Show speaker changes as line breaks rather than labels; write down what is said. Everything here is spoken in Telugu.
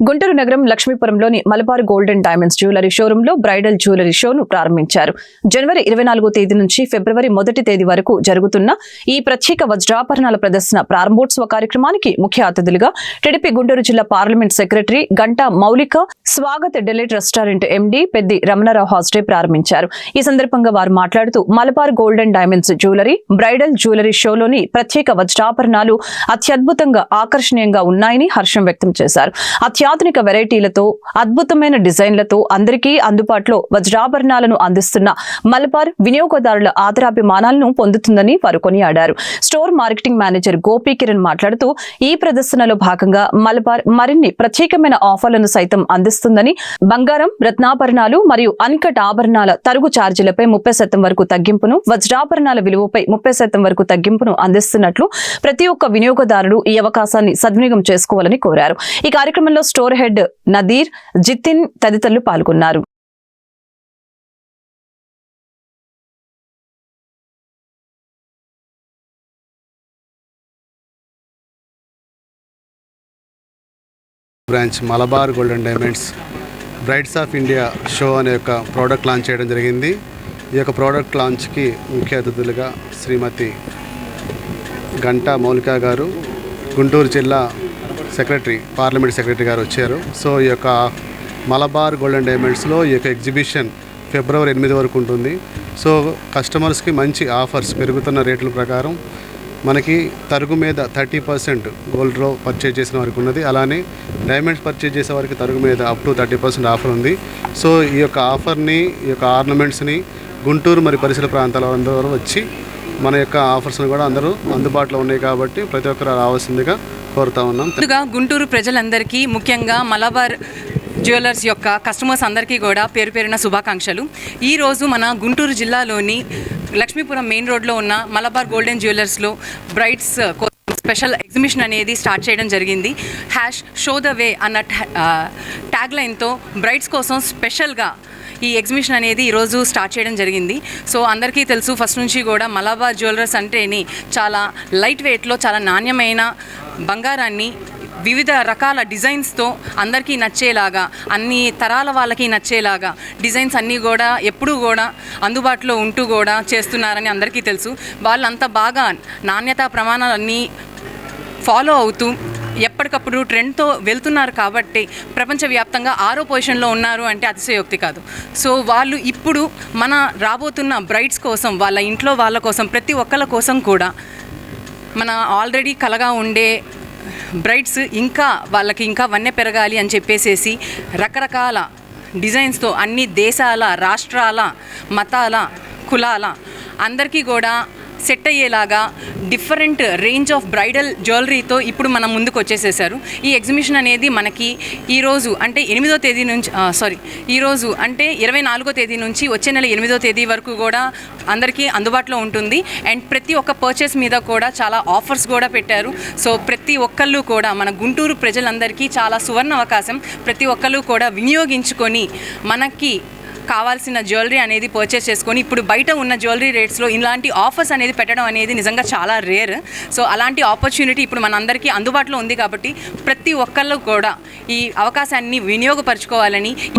గుంటూరు నగరం లక్ష్మీపురంలోని Malabar gold and diamonds jewellery షోరూంలో బ్రైడల్ జ్యువెలరీ షోను ప్రారంభించారు. జనవరి 24వ తేదీ నుంచి ఫిబ్రవరి 1వ తేదీ వరకు జరుగుతున్న ఈ ప్రత్యేక వజ్రాభరణాల ప్రదర్శన ప్రారంభోత్సవ కార్యక్రమానికి ముఖ్య అతిథులుగా టీడీపీ గుంటూరు జిల్లా పార్లమెంట్ సెక్రటరీ గంటా మౌలిక, Swagat delight restaurant MD Peddi Ramanarao హాస్టే ప్రారంభించారు. ఈ సందర్భంగా వారు మాట్లాడుతూ Malabar gold and diamonds jewellery bridal jewellery షోలోని ప్రత్యేక వజ్రాభరణాలు అత్యద్భుతంగా ఆకర్షణీయంగా ఉన్నాయని హర్షం వ్యక్తం చేశారు. అత్యాధునిక వెరైటీలతో అద్భుతమైన డిజైన్లతో అందరికీ అందుబాటులో వజ్రాభరణాలను అందిస్తున్న మలబార్ వినియోగదారుల ఆదరాభిమానాలను పొందుతుందని వారు కొనియాడారు. Store marketing manager Gopi Kiran మాట్లాడుతూ ఈ ప్రదర్శనలో భాగంగా మలబార్ మరిన్ని ప్రత్యేకమైన ఆఫర్లను సైతం అందిస్తుందని, బంగారం, రత్నాభరణాలు మరియు అన్కట్ ఆభరణాల తరుగు ఛార్జీలపై 30% వరకు తగ్గింపును, వజ్రాభరణాల విలువపై 30% వరకు తగ్గింపును అందిస్తున్నట్లు ప్రతి ఒక్క వినియోగదారుడు ఈ అవకాశాన్ని సద్వినియోగం చేసుకోవాలని కోరారు. ఈ కార్యక్రమంలో స్టోర్ హెడ్ నదీర్, జితిన్ తదితరులు పాల్గొన్నారు.
Branch Malabar gold and diamonds brides of India show అనే ఒక ప్రోడక్ట్ లాంచ్ చేయడం జరిగింది. ఈ యొక్క ప్రోడక్ట్ లాంచ్కి ముఖ్య అతిథులుగా శ్రీమతి గంటా మౌలిక గారు, గుంటూరు జిల్లా సెక్రటరీ, పార్లమెంట్ సెక్రటరీ గారు వచ్చారు. సో ఈ యొక్క మలబార్ గోల్డ్ అండ్ డైమండ్స్లో ఈ యొక్క ఎగ్జిబిషన్ ఫిబ్రవరి 8 వరకు ఉంటుంది. సో కస్టమర్స్కి మంచి ఆఫర్స్, పెరుగుతున్న రేట్ల ప్రకారం మనకి తరుగు మీద 30% గోల్డ్లో పర్చేజ్ చేసిన వారికి ఉన్నది. అలానే డైమండ్స్ పర్చేజ్ చేసే వారికి తరుగు మీద అప్ టు 30% ఆఫర్ ఉంది. సో ఈ యొక్క ఆఫర్ని, ఈ యొక్క ఆర్నమెంట్స్ని గుంటూరు మరి పరిసర ప్రాంతాల అందరూ వచ్చి మన యొక్క ఆఫర్స్ని కూడా అందరూ అందుబాటులో ఉన్నాయి కాబట్టి ప్రతి ఒక్కరు రావాల్సిందిగా కోరుతా ఉన్నాం.
గుంటూరు ప్రజలందరికీ, ముఖ్యంగా మలబార్ జ్యువెలర్స్ యొక్క కస్టమర్స్ అందరికీ కూడా పేరు పేరున శుభాకాంక్షలు. ఈరోజు మన గుంటూరు జిల్లాలోని లక్ష్మీపురం మెయిన్ రోడ్లో ఉన్న మలబార్ గోల్డెన్ జ్యువెలర్స్లో బ్రైడ్స్ స్పెషల్ ఎగ్జిబిషన్ అనేది స్టార్ట్ చేయడం జరిగింది. షో ద వే అన్న ట్యాగ్ లైన్తో బ్రైడ్స్ కోసం స్పెషల్గా ఈ ఎగ్జిబిషన్ అనేది ఈరోజు స్టార్ట్ చేయడం జరిగింది. సో అందరికీ తెలుసు, ఫస్ట్ నుంచి కూడా మలబార్ జ్యువెలర్స్ అంటేని చాలా లైట్ వెయిట్లో, చాలా నాణ్యమైన బంగారాన్ని వివిధ రకాల డిజైన్స్తో అందరికీ నచ్చేలాగా, అన్ని తరాల వాళ్ళకి నచ్చేలాగా డిజైన్స్ అన్నీ కూడా ఎప్పుడూ కూడా అందుబాటులో ఉంటూ కూడా చేస్తున్నారని అందరికీ తెలుసు. వాళ్ళంతా బాగా నాణ్యతా ప్రమాణాలన్నీ ఫాలో అవుతూ ఎప్పటికప్పుడు ట్రెండ్తో వెళ్తున్నారు కాబట్టి ప్రపంచవ్యాప్తంగా 6వ పొజిషన్లో ఉన్నారు అంటే అతిశయోక్తి కాదు. సో వాళ్ళు ఇప్పుడు మన రాబోతున్న బ్రైడ్స్ కోసం, వాళ్ళ ఇంట్లో వాళ్ళ కోసం, ప్రతి ఒక్కళ్ళ కోసం కూడా మన ఆల్రెడీ కలగా ఉండే బ్రైడ్స్ ఇంకా వాళ్ళకి ఇంకా వన్నె పెరగాలి అని చెప్పేసేసి రకరకాల డిజైన్స్తో అన్ని దేశాల, రాష్ట్రాల, మతాల, కులాల అందరికీ కూడా సెట్ అయ్యేలాగా డిఫరెంట్ రేంజ్ ఆఫ్ బ్రైడల్ జ్యువెలరీతో ఇప్పుడు మనం ముందుకు వచ్చేసేసారు. ఈ ఎగ్జిబిషన్ అనేది మనకి ఈరోజు అంటే 8వ తేదీ నుంచి ఈరోజు అంటే 24వ తేదీ నుంచి వచ్చే నెల 8వ తేదీ వరకు కూడా అందరికీ అందుబాటులో ఉంటుంది. అండ్ ప్రతి ఒక్క పర్చేస్ మీద కూడా చాలా ఆఫర్స్ కూడా పెట్టారు. సో ప్రతి ఒక్కళ్ళు కూడా, మన గుంటూరు ప్రజలందరికీ చాలా సువర్ణ అవకాశం. ప్రతి ఒక్కళ్ళు కూడా వినియోగించుకొని మనకి కావాల్సిన జ్యువెలరీ అనేది పర్చేస్ చేసుకొని, ఇప్పుడు బయట ఉన్న జ్యువెలరీ రేట్స్లో ఇలాంటి ఆఫర్స్ అనేది పెట్టడం అనేది నిజంగా చాలా రేర్. సో అలాంటి ఆపర్చునిటీ ఇప్పుడు మనందరికీ అందుబాటులో ఉంది కాబట్టి ప్రతి ఒక్కళ్ళు కూడా ఈ అవకాశాన్ని వినియోగపరచుకోవాలని